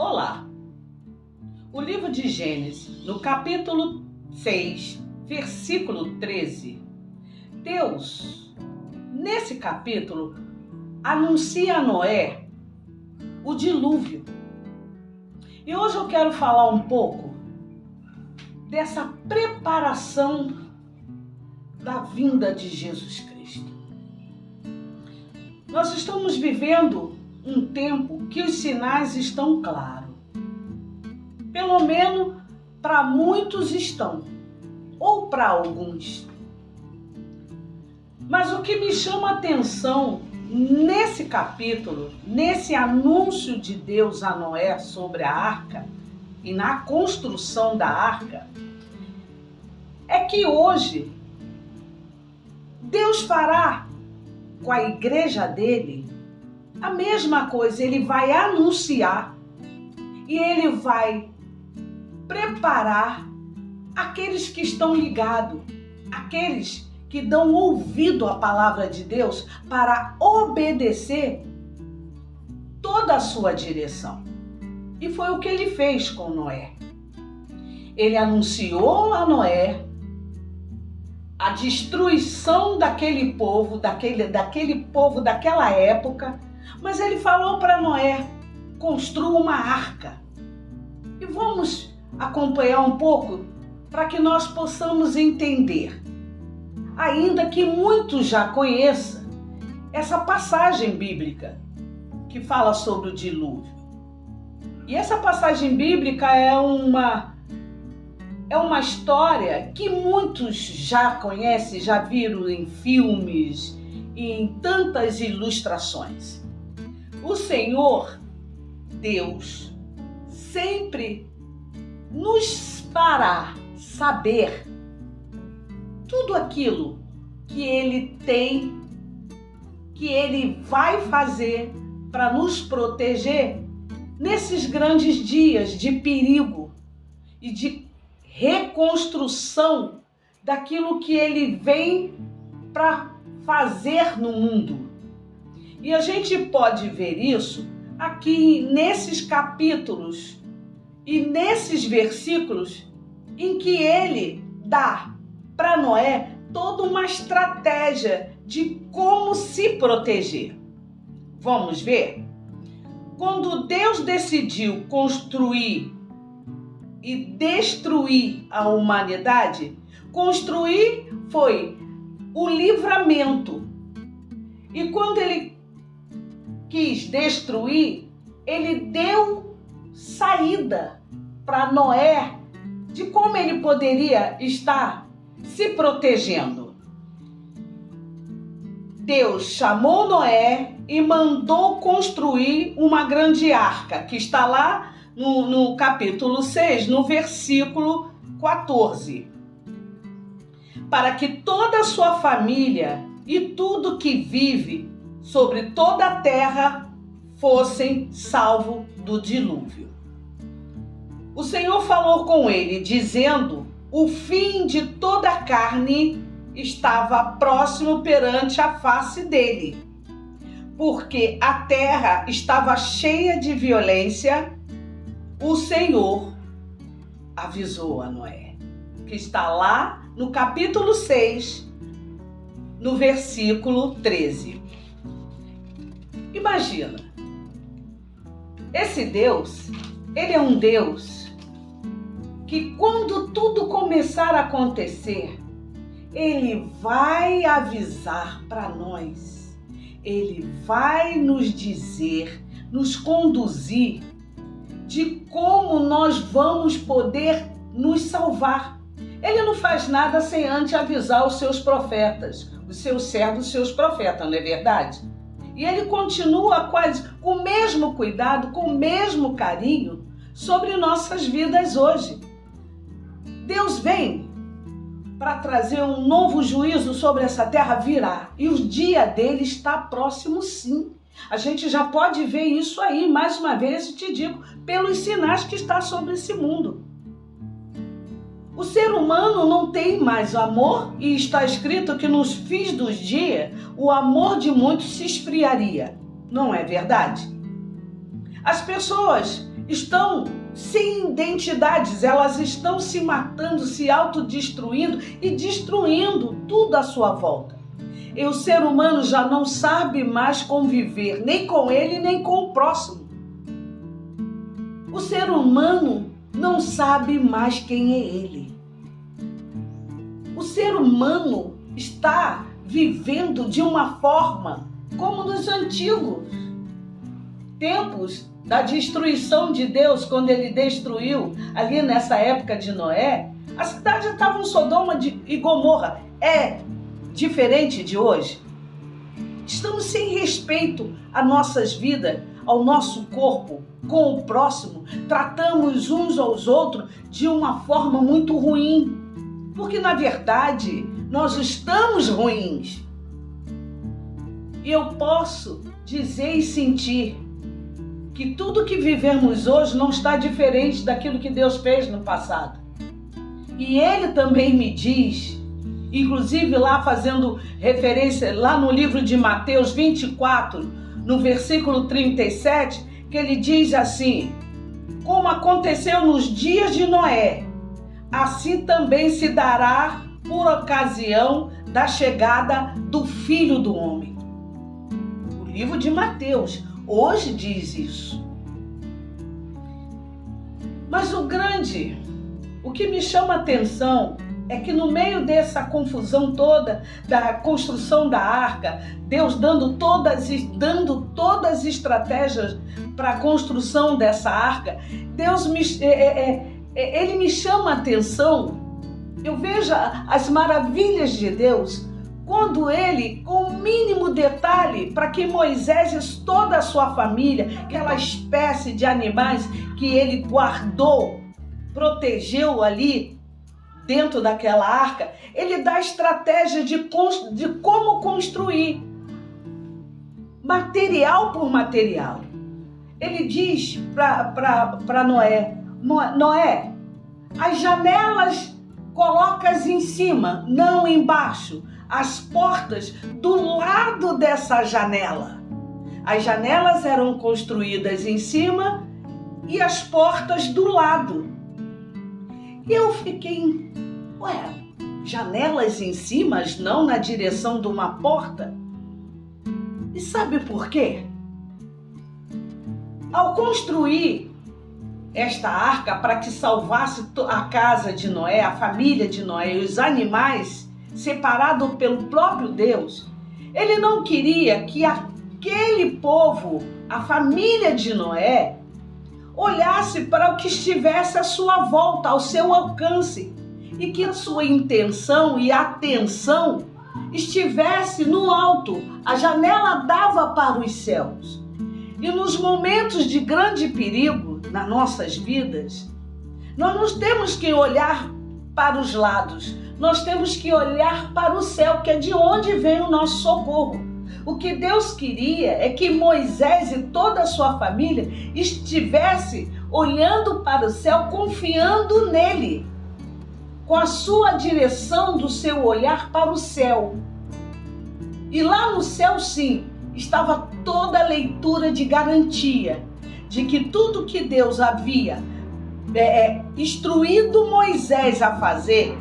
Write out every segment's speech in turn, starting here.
Olá! O livro de Gênesis, no capítulo 6, versículo 13, Deus, nesse capítulo, anuncia a Noé o dilúvio. E hoje eu quero falar um pouco dessa preparação da vinda de Jesus Cristo. Nós estamos vivendo um tempo que os sinais estão claros. Pelo menos para muitos estão, ou para alguns. Mas o que me chama a atenção nesse capítulo, nesse anúncio de Deus a Noé sobre a arca e na construção da arca, é que hoje Deus fará com a igreja dele a mesma coisa. Ele vai anunciar e ele vai preparar aqueles que estão ligados, aqueles que dão ouvido à palavra de Deus para obedecer toda a sua direção. E foi o que ele fez com Noé. Ele anunciou a Noé a destruição daquele povo, daquela época, mas ele falou para Noé: construa uma arca. E vamos acompanhar um pouco para que nós possamos entender, ainda que muitos já conheçam essa passagem bíblica que fala sobre o dilúvio. E essa passagem bíblica é uma história que muitos já conhecem, já viram em filmes e em tantas ilustrações. O Senhor, Deus, sempre nos fará saber tudo aquilo que Ele tem, que Ele vai fazer para nos proteger nesses grandes dias de perigo e de reconstrução daquilo que Ele vem para fazer no mundo. E a gente pode ver isso aqui nesses capítulos e nesses versículos em que ele dá para Noé toda uma estratégia de como se proteger. Vamos ver? Quando Deus decidiu construir e destruir a humanidade, construir foi o livramento. E quando ele quis destruir, ele deu saída para Noé de como ele poderia estar se protegendo. Deus chamou Noé e mandou construir uma grande arca, que está lá no capítulo 6, no versículo 14. Para que toda a sua família e tudo que vive sobre toda a terra fossem salvos do dilúvio. O Senhor falou com ele, dizendo: o fim de toda a carne estava próximo perante a face dele, porque a terra estava cheia de violência. O Senhor avisou a Noé, que está lá no capítulo 6, no versículo 13. Imagina, esse Deus, ele é um Deus que quando tudo começar a acontecer, ele vai avisar para nós, ele vai nos dizer, nos conduzir de como nós vamos poder nos salvar. Ele não faz nada sem antes avisar os seus profetas, os seus servos, os seus profetas, não é verdade? E ele continua quase com o mesmo cuidado, com o mesmo carinho sobre nossas vidas hoje. Deus vem para trazer um novo juízo sobre essa terra, virá. E o dia dele está próximo, sim. A gente já pode ver isso aí, mais uma vez eu te digo, pelos sinais que está sobre esse mundo. O ser humano não tem mais amor e está escrito que nos fins dos dias o amor de muitos se esfriaria. Não é verdade? As pessoas estão sem identidades, elas estão se matando, se autodestruindo e destruindo tudo à sua volta. E o ser humano já não sabe mais conviver nem com ele, nem com o próximo. O ser humano não sabe mais quem é ele. O ser humano está vivendo de uma forma como nos antigos tempos da destruição de Deus, quando ele destruiu ali nessa época de Noé. A cidade estava em Sodoma e Gomorra. É diferente de hoje? Estamos sem respeito às nossas vidas, ao nosso corpo, com o próximo. Tratamos uns aos outros de uma forma muito ruim. Porque, na verdade, nós estamos ruins. E eu posso dizer e sentir que tudo que vivemos hoje não está diferente daquilo que Deus fez no passado. E Ele também me diz, inclusive lá fazendo referência, lá no livro de Mateus 24, no versículo 37, que Ele diz assim: como aconteceu nos dias de Noé, assim também se dará por ocasião da chegada do Filho do Homem. O livro de Mateus hoje diz isso. Mas o que me chama a atenção é que no meio dessa confusão toda da construção da arca, Deus dando todas as estratégias para a construção dessa arca, Ele me chama a atenção. Eu vejo as maravilhas de Deus quando Ele, com o mínimo detalhe, para que Moisés e toda a sua família, aquela espécie de animais que Ele guardou, protegeu ali dentro daquela arca, Ele dá estratégia de como construir, material por material. Ele diz para Noé: Noé, as janelas colocas em cima, não embaixo. As portas do lado dessa janela. As janelas eram construídas em cima e as portas do lado. E eu fiquei, janelas em cima, não na direção de uma porta? E sabe por quê? Ao construir esta arca para que salvasse a casa de Noé, a família de Noé e os animais, separado pelo próprio Deus, Ele não queria que aquele povo, a família de Noé, olhasse para o que estivesse à sua volta, ao seu alcance, e que a sua intenção e atenção estivesse no alto. A janela dava para os céus. E nos momentos de grande perigo nas nossas vidas, nós não temos que olhar para os lados, nós temos que olhar para o céu, que é de onde vem o nosso socorro. O que Deus queria é que Moisés e toda a sua família estivesse olhando para o céu, confiando nele, com a sua direção do seu olhar para o céu. E lá no céu, sim, estava toda a leitura de garantia de que tudo que Deus havia instruído Moisés a fazer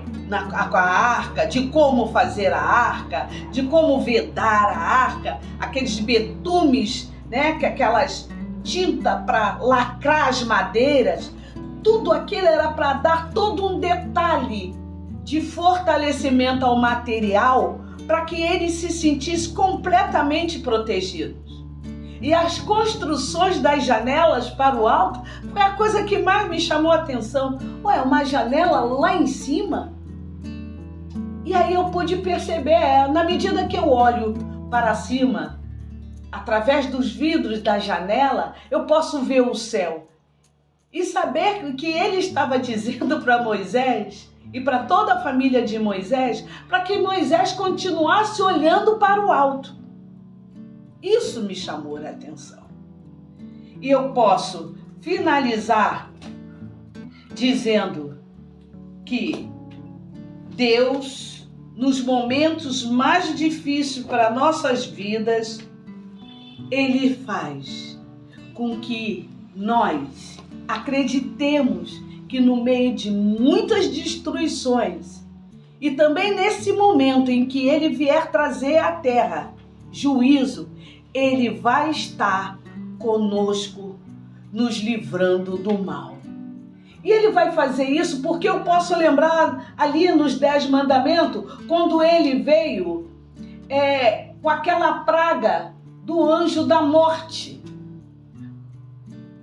com a arca, de como fazer a arca, de como vedar a arca, aqueles betumes, aquelas tinta para lacrar as madeiras, tudo aquilo era para dar todo um detalhe de fortalecimento ao material para que ele se sentisse completamente protegido. E as construções das janelas para o alto foi a coisa que mais me chamou a atenção. Uma janela lá em cima? E aí eu pude perceber, na medida que eu olho para cima, através dos vidros da janela, eu posso ver o céu. E saber que ele estava dizendo para Moisés e para toda a família de Moisés, para que Moisés continuasse olhando para o alto. Isso me chamou a atenção. E eu posso finalizar dizendo que Deus, nos momentos mais difíceis para nossas vidas, Ele faz com que nós acreditemos que no meio de muitas destruições e também nesse momento em que ele vier trazer à terra juízo, ele vai estar conosco, nos livrando do mal. E ele vai fazer isso porque eu posso lembrar ali nos 10 mandamentos, quando ele veio com aquela praga do anjo da morte.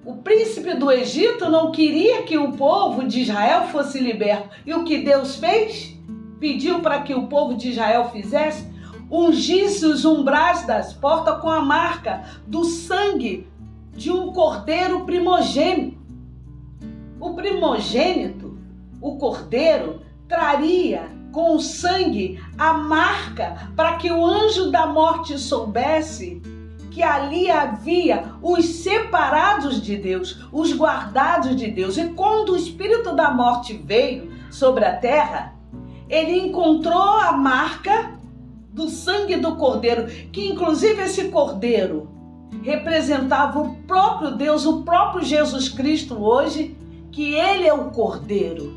O príncipe do Egito não queria que o povo de Israel fosse liberto. E o que Deus fez? Pediu para que o povo de Israel fizesse? Ungisse os umbrais das portas com a marca do sangue de um cordeiro primogênito. O primogênito, o cordeiro, traria com o sangue a marca para que o anjo da morte soubesse que ali havia os separados de Deus, os guardados de Deus. E quando o espírito da morte veio sobre a terra, ele encontrou a marca do sangue do cordeiro, que inclusive esse cordeiro representava o próprio Deus, o próprio Jesus Cristo hoje, que ele é o cordeiro.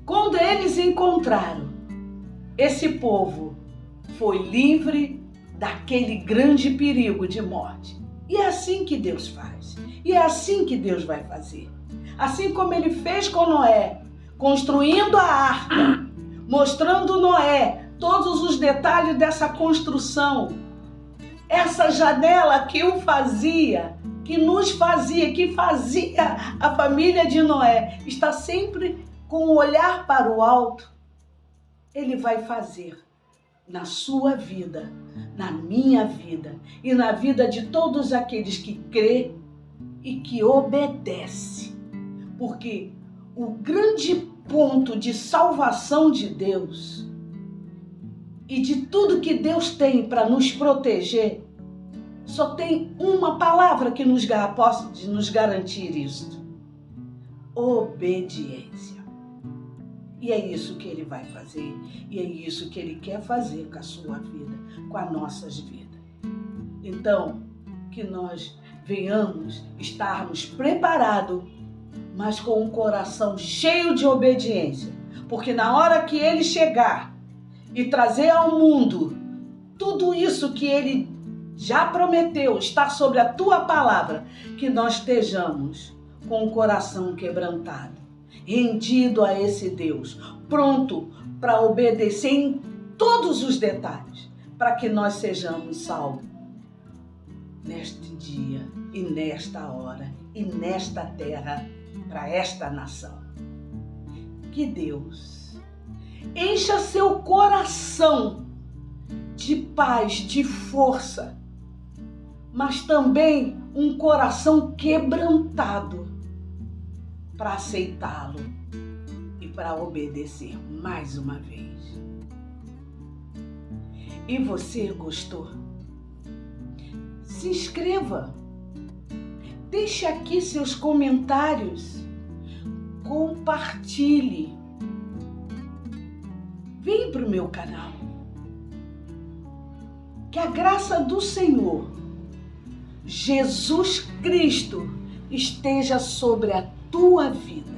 Quando eles encontraram, esse povo foi livre daquele grande perigo de morte. E é assim que Deus faz. E é assim que Deus vai fazer. Assim como ele fez com Noé, construindo a arca, mostrando Noé todos os detalhes dessa construção. Essa janela que o fazia, que nos fazia, que fazia a família de Noé, está sempre com o olhar para o alto. Ele vai fazer na sua vida, na minha vida e na vida de todos aqueles que crê e que obedece. Porque o grande ponto de salvação de Deus e de tudo que Deus tem para nos proteger, só tem uma palavra que possa nos garantir isso: obediência. E é isso que ele vai fazer, e é isso que ele quer fazer com a sua vida, com as nossas vidas. Então, que nós venhamos estarmos preparados, mas com um coração cheio de obediência, porque na hora que ele chegar e trazer ao mundo tudo isso que ele já prometeu, está sobre a tua palavra, que nós estejamos com o coração quebrantado, rendido a esse Deus, pronto para obedecer em todos os detalhes, para que nós sejamos salvos neste dia e nesta hora e nesta terra, para esta nação. Que Deus encha seu coração de paz, de força, mas também um coração quebrantado para aceitá-lo e para obedecer mais uma vez. E você gostou? Se inscreva, deixe aqui seus comentários, compartilhe, vem para o meu canal. Que a graça do Senhor Jesus Cristo esteja sobre a tua vida.